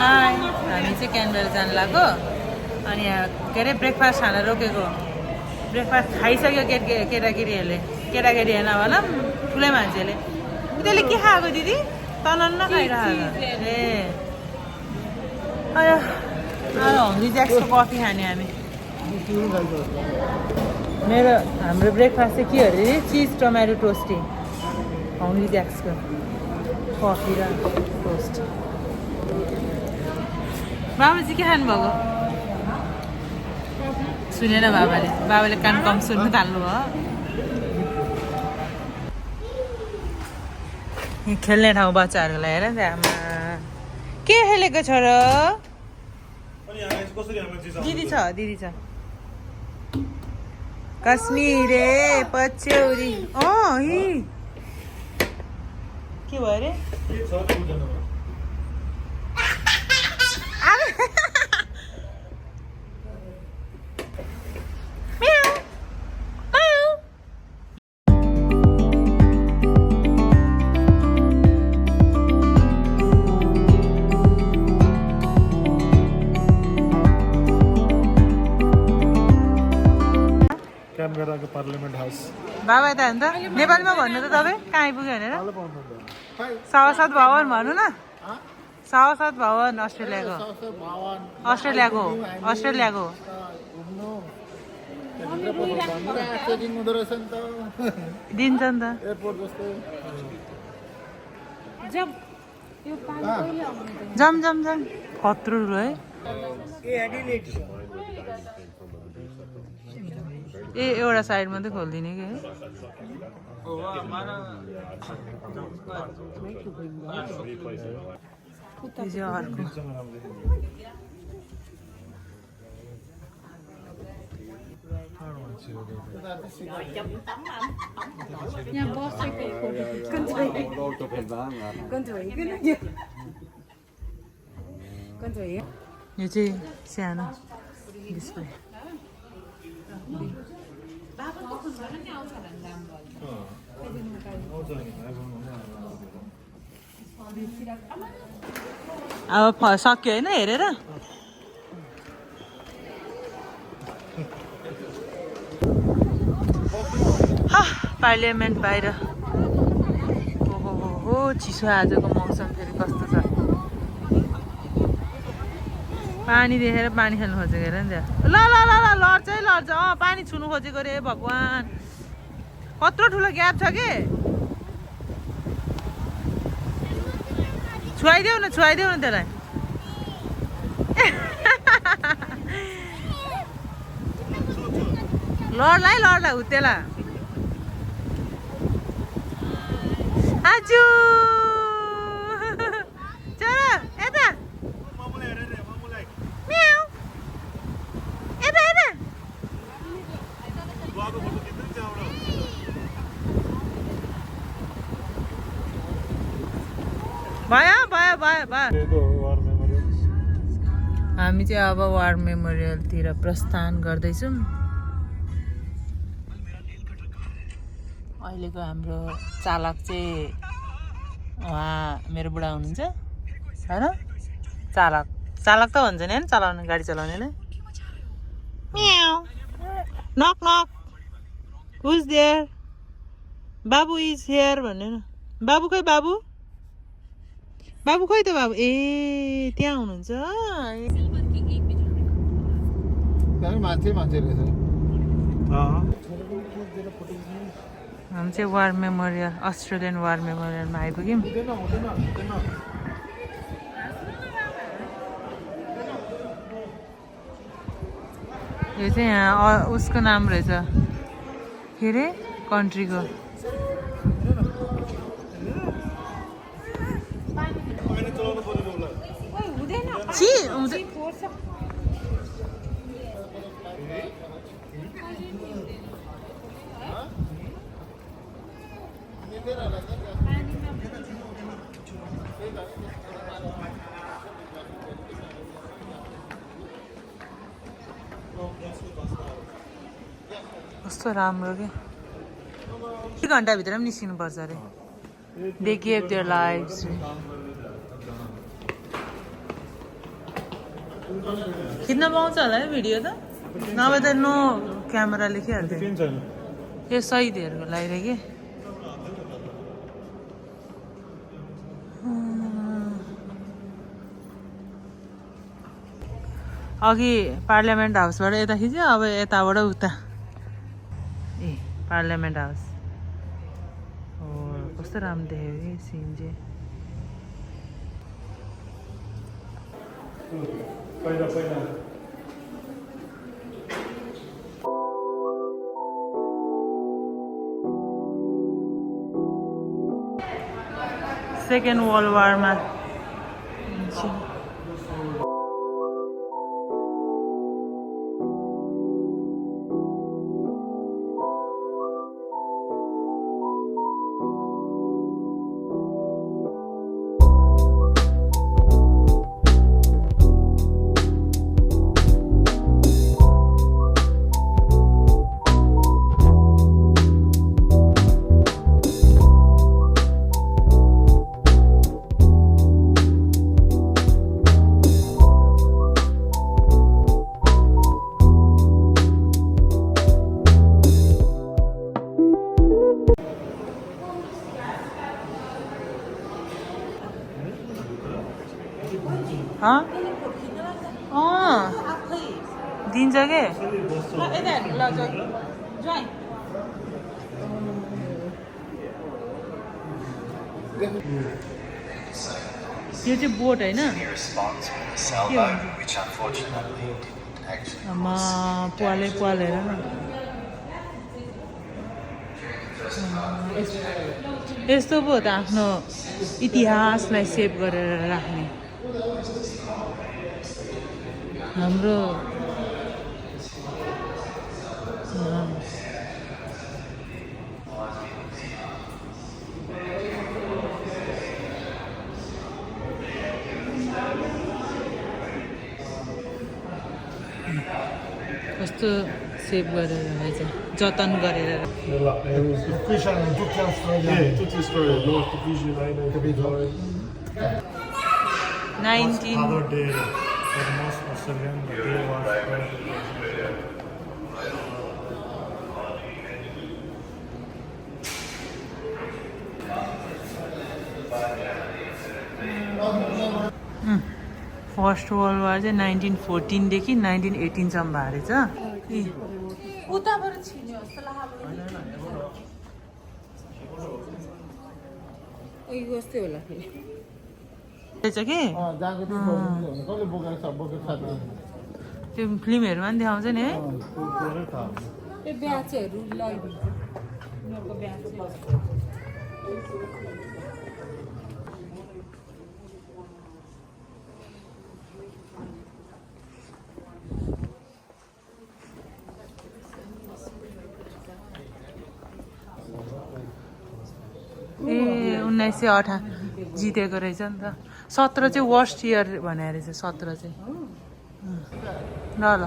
high हामी चाहिँ Canberra जानु लाग्यो अनि यहाँ के अरे ब्रेकफास्ट खान रोकेको ब्रेकफास्ट खाइसक्यो केटाकेटीहरूले केटाकेटी होइन होला ठुलै मान्छेले त्यसले के खाएको दिदी तनन्न खाइरहेको ए हङ्ग्री ज्याक्सको कफी खाने हामी हाम्रो ब्रेकफास्ट चाहिँ के हो अरे चिज टमाटो टोस्टी हङ्ग्री ज्याक्सको कफी र टोस्ट बाबाले चाहिँ के खानुभएको सुनेन बाबाले कान कम सुन्नु थाल्नुभयो खेल्ने ठाउँ बच्चाहरूको लागि हेर नि आमा के खेलेको छ र दिदी छ कश्मीरे पछ्यौरी के भयो अरे क्यानबेराको पार्लियामेन्ट हाउस बाबा यता अन्त नेपालीमा भन्नु त तपाईँ कहाँ आइपुग्यो भनेर सभासद भवन भन्नु न सभासद भवन अस्ट्रेलियाको दिन्छ नि त जम कत्रो ठुलो है ए एउटा साइड मात्रै खोलिदिने कि अर्को यो चाहिँ सानो डिस्प्ले अब सक्यो होइन हेरेर पार्लियामेन्ट बाहिर ओहो चिसो आजको मौसम फेरि कस्तो छ पानी देखेर पानी खेल्नु खोजेको हेर नि त्यहाँ लड्छ पानी छुनु खोजेको रे भगवान् कत्रो ठुलो ग्याप छ कि छुवाइदेऊ न त्यसलाई लड्ला हुत्तेला आजु चरा यता भयो हामी चाहिँ अब वार मेमोरियलतिर प्रस्थान गर्दैछौँ अहिलेको हाम्रो चालक चाहिँ उहाँ मेरो बुढा हुनुहुन्छ होइन चालक त भन्छ नि होइन चलाउने गाडी चलाउनेलाई नक हुज देयर बाबु इज हियर भन्ने न बाबु खै त बाबु ए त्यहाँ हुनुहुन्छ हामी चाहिँ वार मेमोरियल अस्ट्रेलियन वार मेमोरियलमा आइपुग्यौँ यो चाहिँ यहाँ उसको नाम रहेछ के अरे कन्ट्रीको कस्तो राम्रो के 1 घन्टाभित्र पनि निस्किनु पर्छ अरे दे गिभ देयर लाइफ्स खिच्न पाउँछ होला है भिडियो त नभए त नो क्यामेरा लेखिहाल्थ्यो यो शहीदहरूको लागि के अघि पार्लियामेन्ट हाउसबाट यता खिच्यो अब यताबाट उता ए पार्लियामेन्ट हाउस हो कस्तो राम्रो देख्यो कि सिन चाहिँ सेकेन्ड वर्ल्ड वारमा दिन्छ के यो चाहिँ बोट होइन आमा पाले हेर न यस्तो पो त आफ्नो इतिहासलाई सेभ गरेर राख्ने हाम्रो कस्तो सेभ गरेर रहेछ जतन गरेर फर्स्ट वर्ल्ड वार चाहिँ 1914 देखि 1918 सम्म भएको रहेछ त्यो फिल्महरूमा पनि देखाउँछ नि है ए 1918 जितेको रहेछ नि त 17 चाहिँ वर्स्ट इयर भने रहेछ 17 चाहिँ ल ल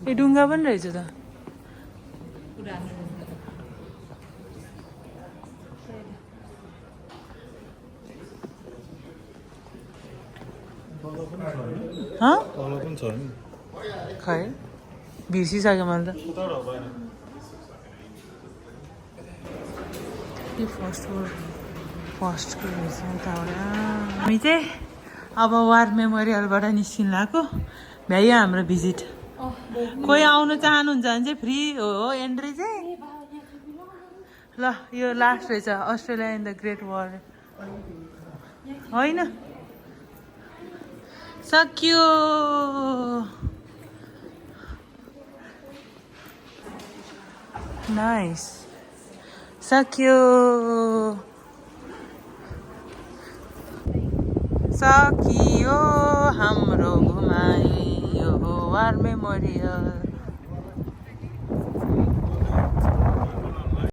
ए ढुङ्गा पनि रहेछ त खै बिर्सिसक्यो मैले त फर्स्टको रहेछ यताबाट हामी चाहिँ अब वार मेमोरियलबाट निस्किन लाग्यो भ्याइयो हाम्रो भिजिट कोही आउनु चाहनुहुन्छ भने चाहिँ फ्री हो एन्ट्री चाहिँ ल यो लास्ट रहेछ अस्ट्रेलिया इन द ग्रेट वार होइन सक्यो नाइस सक्यो सकियो हाम्रो घुमाइ यो वार मेमोरियल